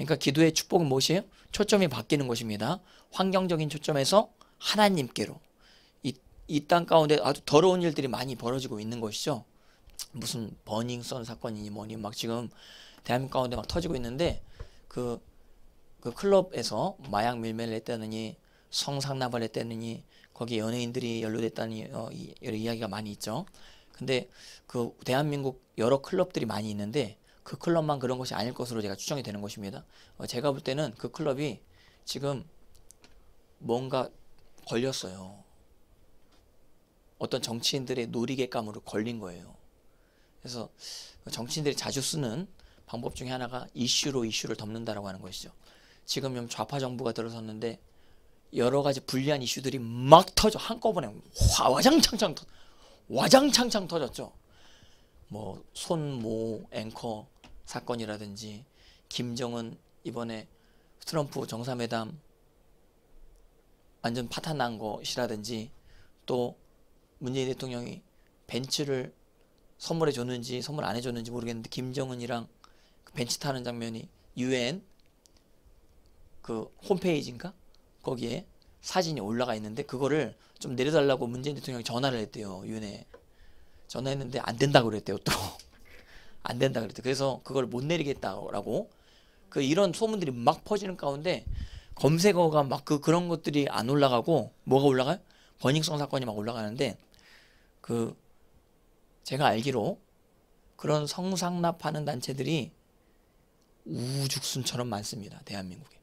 그러니까 기도의 축복은 무엇이에요? 초점이 바뀌는 것입니다. 환경적인 초점에서 하나님께로. 이 땅 가운데 아주 더러운 일들이 많이 벌어지고 있는 것이죠. 무슨 버닝썬 사건이니 뭐니 막 지금 대한민국 가운데 막 터지고 있는데 그 클럽에서 마약 밀매를 했다느니 성상납을 했다느니 거기 연예인들이 연루됐다니 여러 이야기가 많이 있죠. 근데 그 대한민국 여러 클럽들이 많이 있는데 그 클럽만 그런 것이 아닐 것으로 제가 추정이 되는 것입니다. 제가 볼 때는 그 클럽이 지금 뭔가 걸렸어요. 어떤 정치인들의 놀이개감으로 걸린 거예요. 그래서 정치인들이 자주 쓰는 방법 중에 하나가 이슈로 이슈를 덮는다라고 하는 것이죠. 지금 좌파 정부가 들어섰는데 여러 가지 불리한 이슈들이 막 터져. 한꺼번에 와장창창 터졌죠. 뭐 손모 앵커 사건이라든지 김정은 이번에 트럼프 정상회담 완전 파탄난 것이라든지 또 문재인 대통령이 벤츠를 선물해 줬는지 선물 안 해줬는지 모르겠는데 김정은이랑 벤츠 타는 장면이 UN 그 홈페이지인가 거기에 사진이 올라가 있는데 그거를 좀 내려달라고 문재인 대통령이 전화를 했대요. UN에 전화했는데 안 된다고 그랬대요. 또 안 된다 그랬대요. 그래서 그걸 못 내리겠다라고 이런 소문들이 막 퍼지는 가운데 검색어가 막 그런 것들이 안 올라가고 뭐가 올라가요? 버닝썬 사건이 막 올라가는데 제가 알기로 그런 성상납하는 단체들이 우죽순처럼 많습니다. 대한민국에.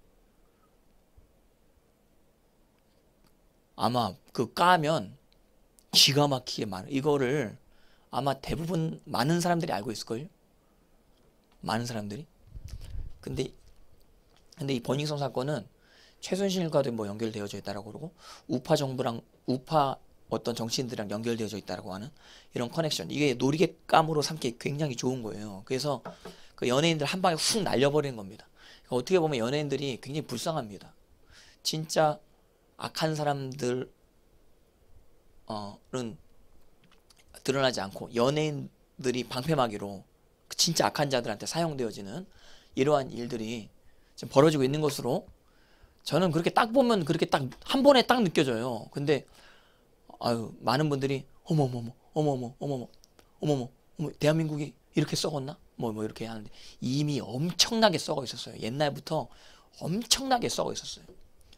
아마 까면 기가 막히게 많아. 이거를 아마 대부분 많은 사람들이 알고 있을걸요? 많은 사람들이. 근데 이 버닝썬 사건은 최순실과도 뭐 연결되어져 있다라고 그러고 우파 정부랑 우파 어떤 정치인들이랑 연결되어져 있다라고 하는 이런 커넥션. 이게 놀이개감으로 삼기 굉장히 좋은 거예요. 그래서 그 연예인들 한 방에 훅 날려버리는 겁니다. 그러니까 어떻게 보면 연예인들이 굉장히 불쌍합니다. 진짜 악한 사람들은 드러나지 않고 연예인들이 방패막이로 진짜 악한 자들한테 사용되어지는 이러한 일들이 지금 벌어지고 있는 것으로 저는 그렇게 딱 보면 그렇게 딱 한 번에 딱 느껴져요. 근데 많은 분들이 어머머 대한민국이 이렇게 썩었나? 뭐 이렇게 하는데 이미 엄청나게 썩어 있었어요. 옛날부터 엄청나게 썩어 있었어요.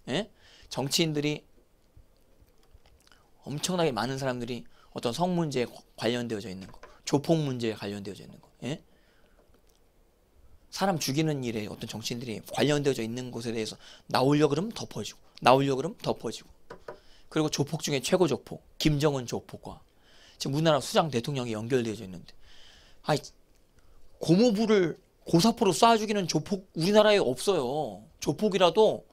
예? 정치인들이 엄청나게 많은 사람들이 어떤 성 문제에 관련되어져 있는 거, 조폭 문제에 관련되어져 있는 거, 예? 사람 죽이는 일에 어떤 정치인들이 관련되어져 있는 곳에 대해서 나오려 그러면 덮어지고, 나오려 그러면 덮어지고. 그리고 조폭 중에 최고 조폭, 김정은 조폭과 지금 우리나라 수장 대통령이 연결되어져 있는데, 고모부를 고사포로 쏴 죽이는 조폭 우리나라에 없어요. 조폭이라도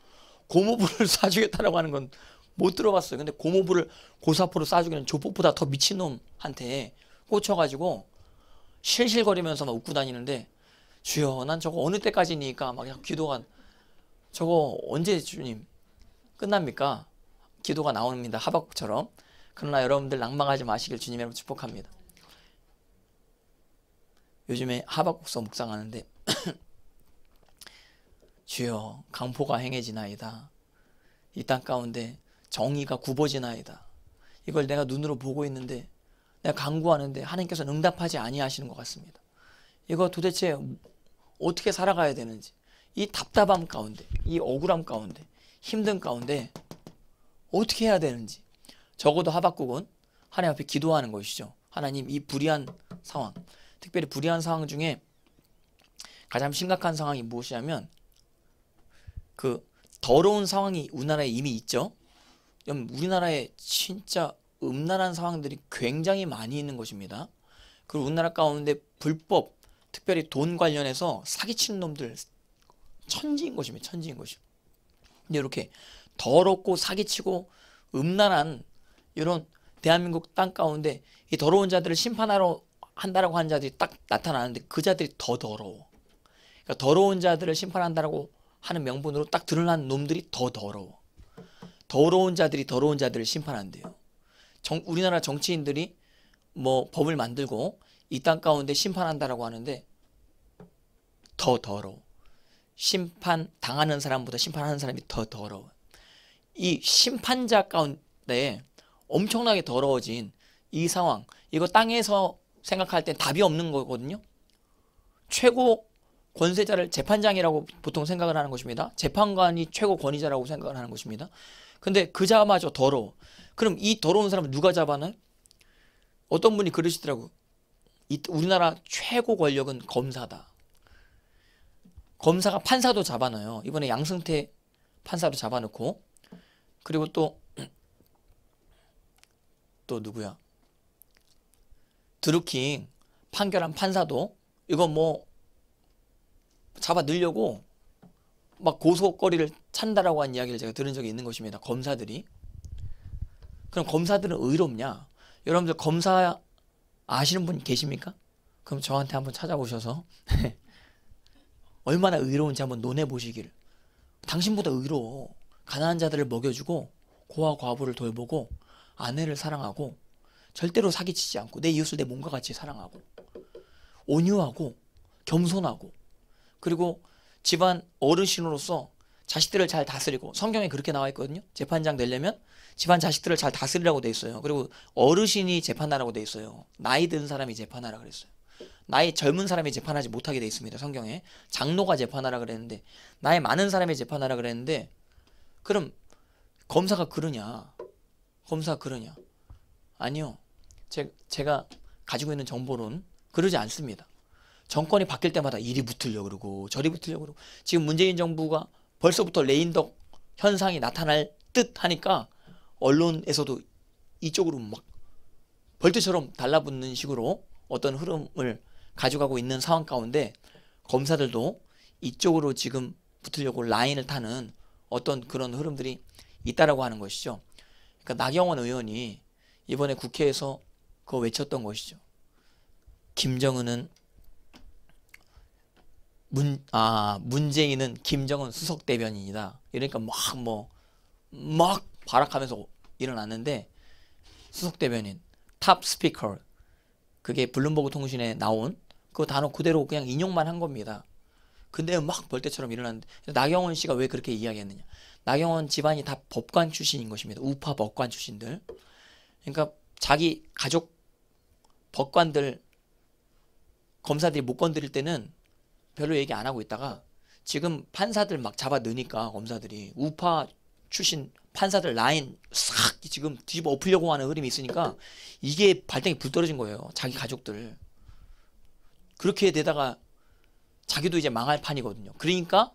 고모부를 쏴 주겠다라고 하는 건 못 들어봤어요. 근데 고모부를 고사포로 쏴 죽이는 조폭보다 더 미친놈한테 꽂혀가지고 실실거리면서 막 웃고 다니는데, 주여 난 저거 어느 때까지니까 막 기도가 저거 언제 주님 끝납니까? 기도가 나옵니다. 하박국처럼. 그러나 여러분들 낭망하지 마시길 주님 여러분 축복합니다. 요즘에 하박국서 묵상하는데 주여 강포가 행해지나이다. 이 땅 가운데 정의가 굽어지나이다. 이걸 내가 눈으로 보고 있는데 내가 간구하는데 하나님께서 응답하지 아니하시는 것 같습니다. 이거 도대체 어떻게 살아가야 되는지, 이 답답함 가운데, 이 억울함 가운데, 힘든 가운데 어떻게 해야 되는지, 적어도 하박국은 하나님 앞에 기도하는 것이죠. 하나님, 이 불의한 상황, 특별히 불의한 상황 중에 가장 심각한 상황이 무엇이냐면 더러운 상황이 우리나라에 이미 있죠. 우리나라에 진짜 음란한 상황들이 굉장히 많이 있는 것입니다. 그리고 우리나라 가운데 불법, 특별히 돈 관련해서 사기치는 놈들 천지인 것입니다. 천지인 것이죠. 근데 이렇게 더럽고 사기치고 음란한 이런 대한민국 땅 가운데 이 더러운 자들을 심판하러 한다라고 하는 자들이 딱 나타나는데 그 자들이 더 더러워. 그러니까 더러운 자들을 심판한다라고 하는 명분으로 딱 드러난 놈들이 더 더러워. 더러운 자들이 더러운 자들을 심판한대요. 우리나라 정치인들이 뭐 법을 만들고 이 땅 가운데 심판한다라고 하는데 더 더러워. 심판 당하는 사람보다 심판하는 사람이 더 더러워. 이 심판자 가운데 엄청나게 더러워진 이 상황, 이거 땅에서 생각할 땐 답이 없는 거거든요. 최고 권세자를 재판장이라고 보통 생각을 하는 것입니다. 재판관이 최고 권위자라고 생각을 하는 것입니다. 근데 그 자마저 더러워. 그럼 이 더러운 사람을 누가 잡아놔요? 어떤 분이 그러시더라고. 우리나라 최고 권력은 검사다. 검사가 판사도 잡아놔요. 이번에 양승태 판사도 잡아놓고, 그리고 또 누구야? 드루킹 판결한 판사도 이거 뭐 잡아 넣으려고 막 고소거리를 찬다라고 한 이야기를 제가 들은 적이 있는 것입니다. 검사들이. 그럼 검사들은 의롭냐? 여러분들 검사 아시는 분 계십니까? 그럼 저한테 한번 찾아오셔서 얼마나 의로운지 한번 논해 보시기를. 당신보다 의로워. 가난한 자들을 먹여주고 고아 과부를 돌보고 아내를 사랑하고 절대로 사기치지 않고 내 이웃을 내 몸과 같이 사랑하고 온유하고 겸손하고, 그리고 집안 어르신으로서 자식들을 잘 다스리고, 성경에 그렇게 나와 있거든요. 재판장 되려면 집안 자식들을 잘 다스리라고 돼 있어요. 그리고 어르신이 재판하라고 돼 있어요. 나이 든 사람이 재판하라 그랬어요. 나이 젊은 사람이 재판하지 못하게 돼 있습니다. 성경에 장로가 재판하라 그랬는데, 나이 많은 사람이 재판하라 그랬는데, 그럼 검사가 그러냐? 검사가 그러냐? 아니요. 제가 가지고 있는 정보로는 그러지 않습니다. 정권이 바뀔 때마다 이리 붙으려고 그러고 저리 붙으려고 그러고, 지금 문재인 정부가 벌써부터 레인덕 현상이 나타날 듯 하니까 언론에서도 이쪽으로 막 벌떼처럼 달라붙는 식으로 어떤 흐름을 가져가고 있는 상황 가운데, 검사들도 이쪽으로 지금 붙으려고 라인을 타는 어떤 그런 흐름들이 있다라고 하는 것이죠. 그러니까 나경원 의원이 이번에 국회에서 그거 외쳤던 것이죠. 김정은은 문재인은 김정은 수석 대변인이다. 이러니까 막 발악하면서 일어났는데, 수석 대변인, 탑 스피커, 그게 블룸버그 통신에 나온 그 단어 그대로 그냥 인용만 한 겁니다. 근데 막 벌떼처럼 일어났는데, 나경원 씨가 왜 그렇게 이야기했느냐? 나경원 집안이 다 법관 출신인 것입니다. 우파 법관 출신들. 그러니까 자기 가족 법관들, 검사들이 못 건드릴 때는 별로 얘기 안 하고 있다가, 지금 판사들 막 잡아 넣으니까 검사들이 우파 출신 판사들 라인 싹 지금 뒤집어 엎으려고 하는 흐름이 있으니까 이게 발등에 불 떨어진 거예요. 자기 가족들. 그렇게 되다가 자기도 이제 망할 판이거든요. 그러니까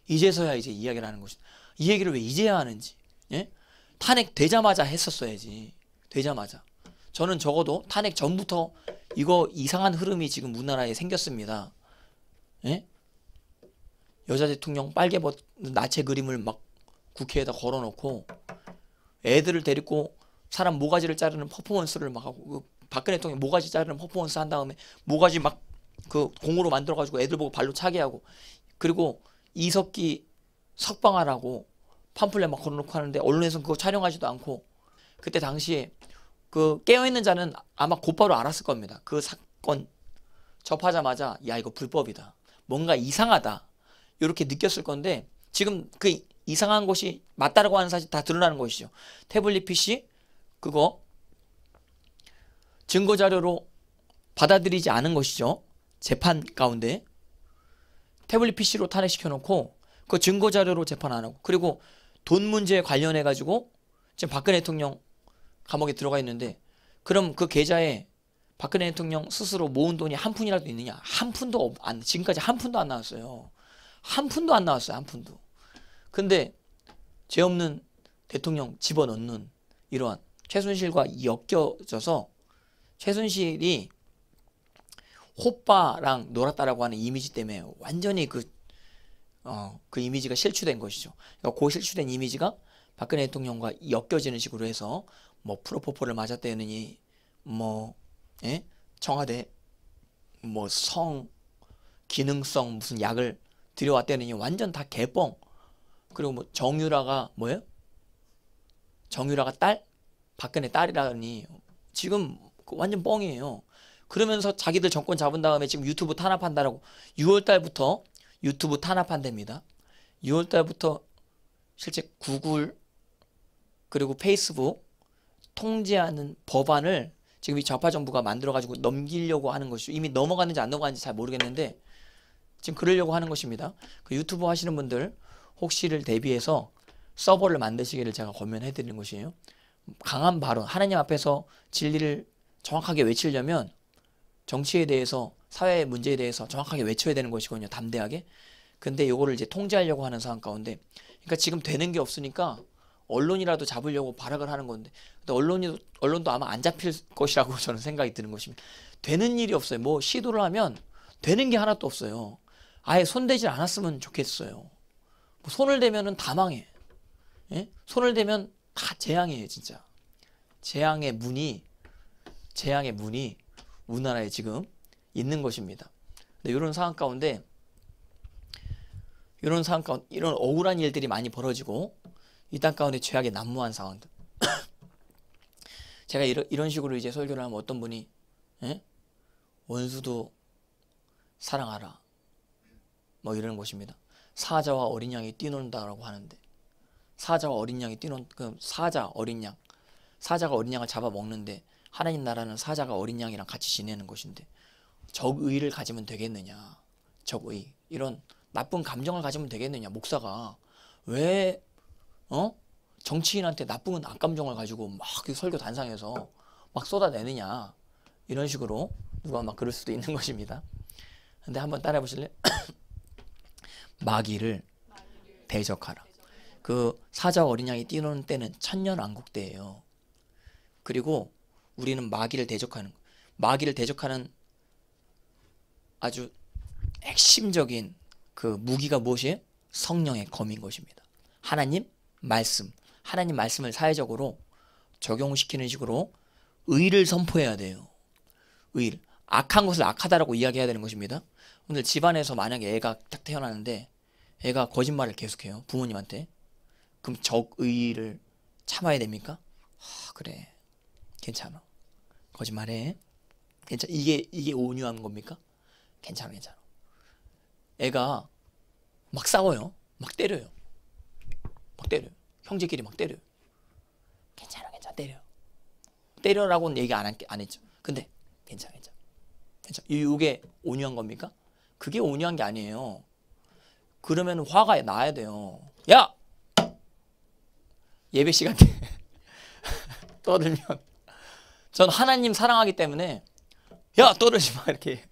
이제서야 이제 이야기를 하는 것이다. 이 얘기를 왜 이제야 하는지. 예? 탄핵 되자마자 했었어야지. 되자마자. 저는 적어도 탄핵 전부터 이거 이상한 흐름이 지금 우리나라에 생겼습니다. 예? 여자 대통령 빨개 벗는 나체 그림을 막 국회에다 걸어놓고 애들을 데리고 사람 모가지를 자르는 퍼포먼스를 막 하고, 박근혜 대통령 모가지 자르는 퍼포먼스 한 다음에 모가지 막 그 공으로 만들어가지고 애들 보고 발로 차게 하고, 그리고 이석기 석방하라고 팜플렛 막 걸어놓고 하는데 언론에서는 그거 촬영하지도 않고, 그때 당시에 그 깨어있는 자는 아마 곧바로 알았을 겁니다. 그 사건 접하자마자 야 이거 불법이다, 뭔가 이상하다, 이렇게 느꼈을 건데, 지금 그 이상한 것이 맞다라고 하는 사실 다 드러나는 것이죠. 태블릿 PC 그거 증거자료로 받아들이지 않은 것이죠. 재판 가운데 태블릿 PC로 탄핵시켜놓고 그 증거자료로 재판 안 하고, 그리고 돈 문제에 관련해 가지고 지금 박근혜 대통령 감옥에 들어가 있는데, 그럼 그 계좌에 박근혜 대통령 스스로 모은 돈이 한 푼이라도 있느냐? 한 푼도 지금까지 한 푼도 안 나왔어요. 한 푼도 안 나왔어요. 한 푼도. 근데 죄 없는 대통령 집어넣는 이러한 최순실과 엮여져서, 최순실이 호빠랑 놀았다라고 하는 이미지 때문에 완전히 그 이미지가 실추된 것이죠. 그러니까 그 실추된 이미지가 박근혜 대통령과 엮여지는 식으로 해서 뭐 프로포폴을 맞았다느니 예? 청와대 뭐 기능성 무슨 약을 들여왔다느니 완전 다 개뻥. 그리고 뭐 정유라가 뭐예요? 정유라가 딸? 박근혜 딸이라니 지금 완전 뻥이에요. 그러면서 자기들 정권 잡은 다음에 지금 유튜브 탄압한다라고 6월 달부터 유튜브 탄압한답니다. 6월 달부터 실제 구글 그리고 페이스북 통제하는 법안을 지금 이 좌파 정부가 만들어가지고 넘기려고 하는 것이죠. 이미 넘어갔는지 안 넘어갔는지 잘 모르겠는데 지금 그러려고 하는 것입니다. 그 유튜브 하시는 분들 혹시를 대비해서 서버를 만드시기를 제가 권면해 드리는 것이에요. 강한 발언, 하나님 앞에서 진리를 정확하게 외치려면 정치에 대해서, 사회 문제에 대해서 정확하게 외쳐야 되는 것이거든요. 담대하게. 근데 요거를 이제 통제하려고 하는 상황 가운데, 그러니까 지금 되는 게 없으니까 언론이라도 잡으려고 발악을 하는 건데, 근데 언론도 아마 안 잡힐 것이라고 저는 생각이 드는 것입니다. 되는 일이 없어요. 뭐 시도를 하면 되는 게 하나도 없어요. 아예 손대질 않았으면 좋겠어요. 뭐 손을 대면은 다 망해. 예? 손을 대면 다 재앙이에요, 진짜. 재앙의 문이 우리나라에 지금 있는 것입니다. 근데 이런 상황 가운데 이런 억울한 일들이 많이 벌어지고 이 땅 가운데 죄악이 난무한 상황들. 제가 이런 식으로 이제 설교를 하면 어떤 분이 원수도 사랑하라 뭐 이러는 것입니다. 사자와 어린 양이 뛰논다라고 하는데 사자와 어린 양이 그럼 사자가 어린 양을 잡아먹는데 하나님 나라는 사자가 어린 양이랑 같이 지내는 것인데 적의를 가지면 되겠느냐. 적의. 이런 나쁜 감정을 가지면 되겠느냐. 목사가 왜 정치인한테 나쁜 악감정을 가지고 막 설교 단상에서 막 쏟아내느냐. 이런 식으로 누가 막 그럴 수도 있는 것입니다. 근데 한번 따라해 보실래요? 마귀를 대적하라. 그 사자와 어린 양이 뛰노는 때는 천년왕국 때예요. 그리고 우리는 마귀를 대적하는 아주 핵심적인 그 무기가 무엇이에요? 성령의 검인 것입니다. 하나님 말씀을 사회적으로 적용시키는 식으로 의를 선포해야 돼요. 의. 악한 것을 악하다라고 이야기해야 되는 것입니다. 오늘 집안에서 만약에 애가 딱 태어나는데 애가 거짓말을 계속해요. 부모님한테. 그럼 적의를 참아야 됩니까? 그래. 괜찮아. 거짓말해. 괜찮아. 이게 온유한 겁니까? 괜찮아. 애가 막 싸워요. 막 때려요. 형제끼리 막 때려요. 괜찮아. 때려. 때려라고는 얘기 안 했죠. 근데 괜찮아. 이게 온유한 겁니까? 그게 온유한 게 아니에요. 그러면 화가 나야 돼요. 야! 예배 시간 때 떠들면 전 하나님 사랑하기 때문에 야 떠들지 마 이렇게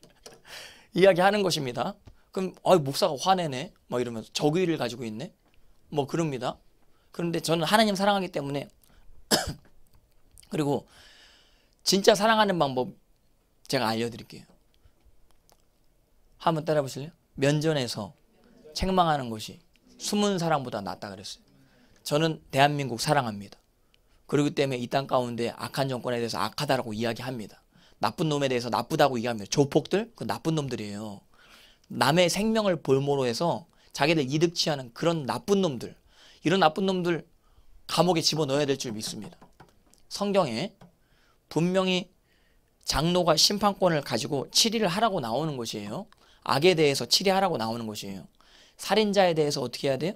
이야기하는 것입니다. 그럼 목사가 화내네 막 이러면서 적의를 가지고 있네 뭐 그럽니다. 그런데 저는 하나님 사랑하기 때문에 그리고 진짜 사랑하는 방법 제가 알려드릴게요. 한번 따라해 보실래요? 면전에서 책망하는 것이 숨은 사랑보다 낫다 그랬어요. 저는 대한민국 사랑합니다. 그렇기 때문에 이 땅 가운데 악한 정권에 대해서 악하다라고 이야기합니다. 나쁜 놈에 대해서 나쁘다고 이야기합니다. 조폭들 그 나쁜 놈들이에요. 남의 생명을 볼모로 해서 자기들 이득 취하는 그런 나쁜 놈들, 이런 나쁜 놈들 감옥에 집어넣어야 될 줄 믿습니다. 성경에 분명히 장로가 심판권을 가지고 치리를 하라고 나오는 것이에요. 악에 대해서 치리하라고 나오는 것이에요. 살인자에 대해서 어떻게 해야 돼요?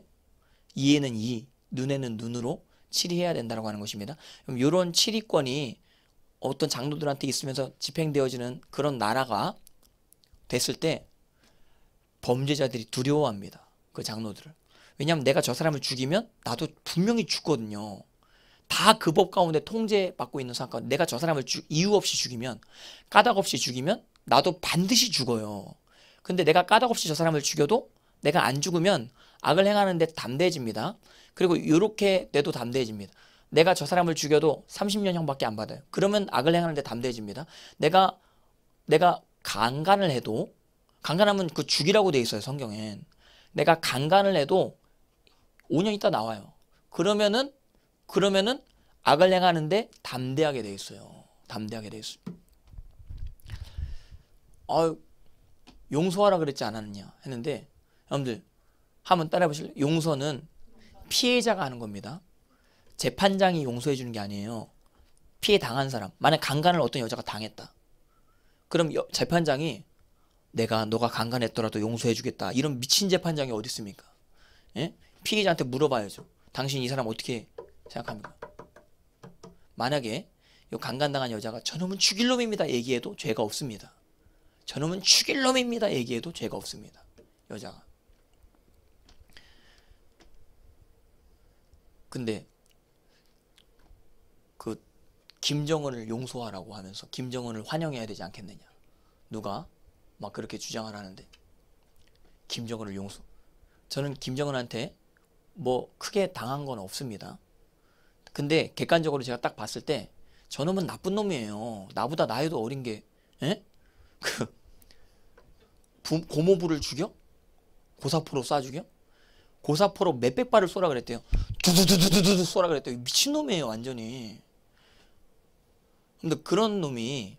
이에는 이, 눈에는 눈으로 치리해야 된다고 하는 것입니다. 그럼 이런 치리권이 어떤 장로들한테 있으면서 집행되어지는 그런 나라가 됐을 때 범죄자들이 두려워합니다. 그 장로들을. 왜냐하면 내가 저 사람을 죽이면 나도 분명히 죽거든요. 다 그 법 가운데 통제받고 있는 상황 가운데 내가 저 사람을 이유 없이 죽이면, 까닭 없이 죽이면 나도 반드시 죽어요. 근데 내가 까닭 없이 저 사람을 죽여도 내가 안 죽으면 악을 행하는데 담대해집니다. 그리고 이렇게 돼도 담대해집니다. 내가 저 사람을 죽여도 30년형밖에 안 받아요. 그러면 악을 행하는데 담대해집니다. 내가 강간을 해도, 강간하면 그 죽이라고 돼 있어요, 성경엔. 내가 강간을 해도 5년 있다 나와요. 그러면은 악을 행하는데 담대하게 돼 있어요. 담대하게 돼 있어요. 용서하라 그랬지 않았느냐 했는데, 여러분들 한번 따라해 보실래요? 용서는 피해자가 하는 겁니다. 재판장이 용서해 주는 게 아니에요. 피해 당한 사람. 만약 강간을 어떤 여자가 당했다. 그럼 재판장이 너가 강간했더라도 용서해주겠다. 이런 미친 재판장이 어디 있습니까? 예? 피의자한테 물어봐야죠. 당신 이 사람 어떻게 생각합니까? 만약에 이 강간당한 여자가 저놈은 죽일 놈입니다 얘기해도 죄가 없습니다. 저놈은 죽일 놈입니다 얘기해도 죄가 없습니다. 여자가. 근데 그 김정은을 용서하라고 하면서 김정은을 환영해야 되지 않겠느냐. 누가 막 그렇게 주장을 하는데 김정은을 용서. 저는 김정은한테 뭐 크게 당한 건 없습니다. 근데 객관적으로 제가 딱 봤을 때 저놈은 나쁜 놈이에요. 나보다 나이도 어린 게 고모부를 죽여? 고사포로 쏴 죽여? 고사포로 몇백 발을 쏘라 그랬대요. 두두두두두두 쏘라 그랬대요. 미친놈이에요 완전히. 근데 그런 놈이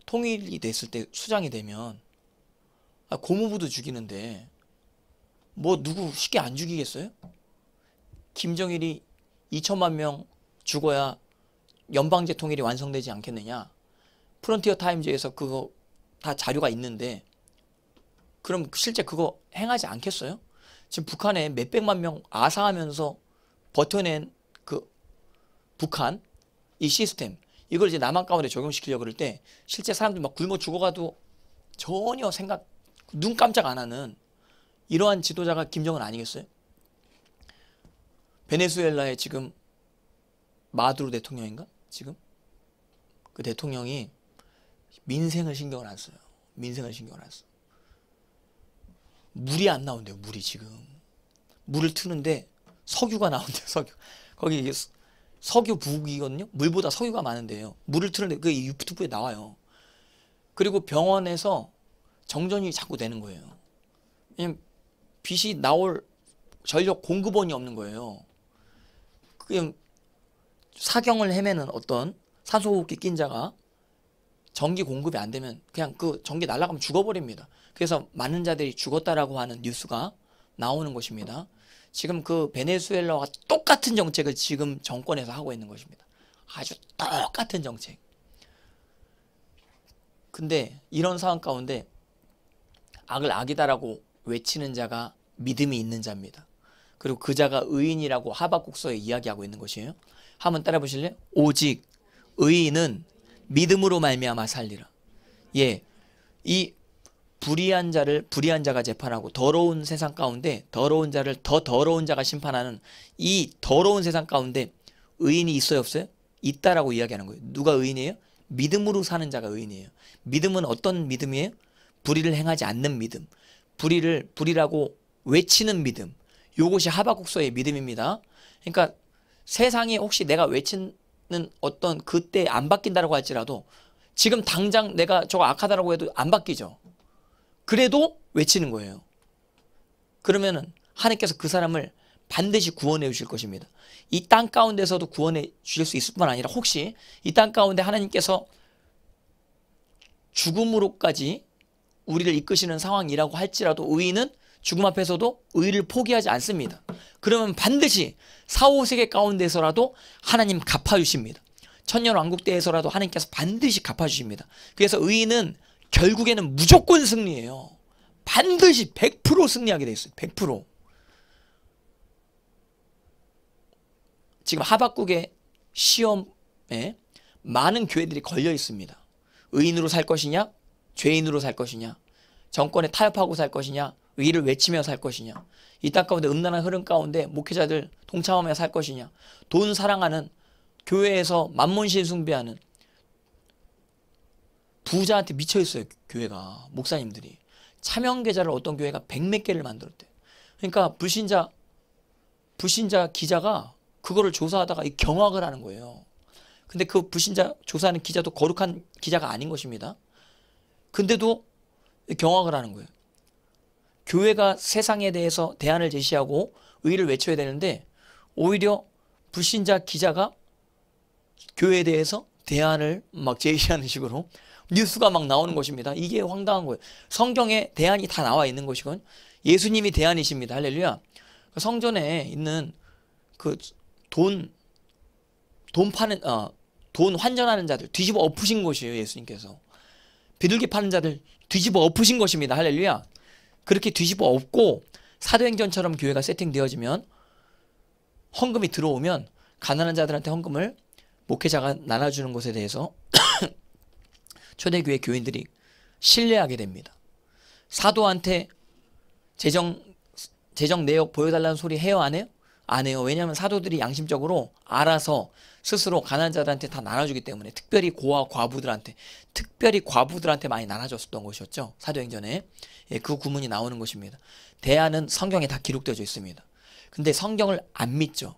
통일이 됐을 때 수장이 되면 고모부도 죽이는데 뭐 누구 쉽게 안 죽이겠어요? 김정일이 2천만 명 죽어야 연방제 통일이 완성되지 않겠느냐. 프론티어 타임즈에서 그거 다 자료가 있는데 그럼 실제 그거 행하지 않겠어요? 지금 북한에 몇백만 명 아사하면서 버텨낸 그 북한 이 시스템 이걸 이제 남한 가운데 적용시키려고 그럴 때 실제 사람들 막 굶어 죽어가도 전혀 눈 깜짝 안 하는 이러한 지도자가 김정은 아니겠어요? 베네수엘라의 지금 마두로 대통령인가? 지금? 그 대통령이 민생을 신경을 안 써요. 민생을 신경을 안 써. 물이 안 나온대요. 물이 지금. 물을 트는데 석유가 나온대요. 석유. 거기 이게 석유 부국이거든요. 물보다 석유가 많은데요. 물을 트는데 그게 유튜브에 나와요. 그리고 병원에서 정전이 자꾸 되는 거예요. 왜냐면 빛이 나올 전력 공급원이 없는 거예요. 그냥 사경을 헤매는 어떤 산소호흡기 낀 자가 전기 공급이 안 되면 그냥 그 전기 날아가면 죽어버립니다. 그래서 많은 자들이 죽었다라고 하는 뉴스가 나오는 것입니다. 지금 그 베네수엘라와 똑같은 정책을 지금 정권에서 하고 있는 것입니다. 아주 똑같은 정책. 근데 이런 상황 가운데 악을 악이다라고 외치는 자가 믿음이 있는 자입니다. 그리고 그 자가 의인이라고 하박국서에 이야기하고 있는 것이에요. 한번 따라 보실래요? 오직 의인은 믿음으로 말미암아 살리라. 예, 이 불의한 자가 재판하고 더러운 세상 가운데 더러운 자를 더 더러운 자가 심판하는 이 더러운 세상 가운데 의인이 있어요 없어요? 있다라고 이야기하는 거예요. 누가 의인이에요? 믿음으로 사는 자가 의인이에요. 믿음은 어떤 믿음이에요? 불의를 행하지 않는 믿음. 불의라고 외치는 믿음. 요것이 하박국서의 믿음입니다. 그러니까 세상에 혹시 내가 외치는 어떤 그때 안 바뀐다라고 할지라도 지금 당장 내가 저거 악하다라고 해도 안 바뀌죠. 그래도 외치는 거예요. 그러면은 하나님께서 그 사람을 반드시 구원해 주실 것입니다. 이 땅 가운데서도 구원해 주실 수 있을 뿐 아니라 혹시 이 땅 가운데 하나님께서 죽음으로까지 우리를 이끄시는 상황이라고 할지라도 의인은 죽음 앞에서도 의를 포기하지 않습니다. 그러면 반드시 사후세계 가운데서라도 하나님 갚아주십니다. 천년왕국대에서라도 하나님께서 반드시 갚아주십니다. 그래서 의인은 결국에는 무조건 승리해요. 반드시 100% 승리하게 돼 있어요. 100%. 지금 하박국의 시험에 많은 교회들이 걸려 있습니다. 의인으로 살 것이냐? 죄인으로 살 것이냐? 정권에 타협하고 살 것이냐? 의를 외치며 살 것이냐? 이 땅 가운데 음란한 흐름 가운데 목회자들 동참하며 살 것이냐? 돈 사랑하는 교회에서 만몬신 숭배하는 부자한테 미쳐 있어요. 교회가 목사님들이 차명 계좌를 어떤 교회가 100몇 개를 만들었대. 그러니까 불신자 기자가 그거를 조사하다가 경악을 하는 거예요. 근데 그 불신자 조사하는 기자도 거룩한 기자가 아닌 것입니다. 근데도 경악을 하는 거예요. 교회가 세상에 대해서 대안을 제시하고 의를 외쳐야 되는데 오히려 불신자 기자가 교회에 대해서 대안을 막 제시하는 식으로 뉴스가 막 나오는 것입니다. 이게 황당한 거예요. 성경에 대안이 다 나와 있는 것이건 예수님이 대안이십니다. 할렐루야. 성전에 있는 그 돈 환전하는 자들 뒤집어 엎으신 것이에요. 예수님께서 비둘기 파는 자들 뒤집어 엎으신 것입니다. 할렐루야. 그렇게 뒤집어 엎고 사도행전처럼 교회가 세팅되어지면 헌금이 들어오면 가난한 자들한테 헌금을 목회자가 나눠주는 것에 대해서 초대교회 교인들이 신뢰하게 됩니다. 사도한테 재정 내역 보여달라는 소리 해요? 안 해요? 안 해요. 왜냐하면 사도들이 양심적으로 알아서 스스로 가난한 자들한테 다 나눠주기 때문에, 특별히 고아 과부들한테 많이 나눠줬었던 것이었죠. 사도행전에. 예, 그 구문이 나오는 것입니다. 대안은 성경에 다 기록되어져 있습니다. 근데 성경을 안 믿죠.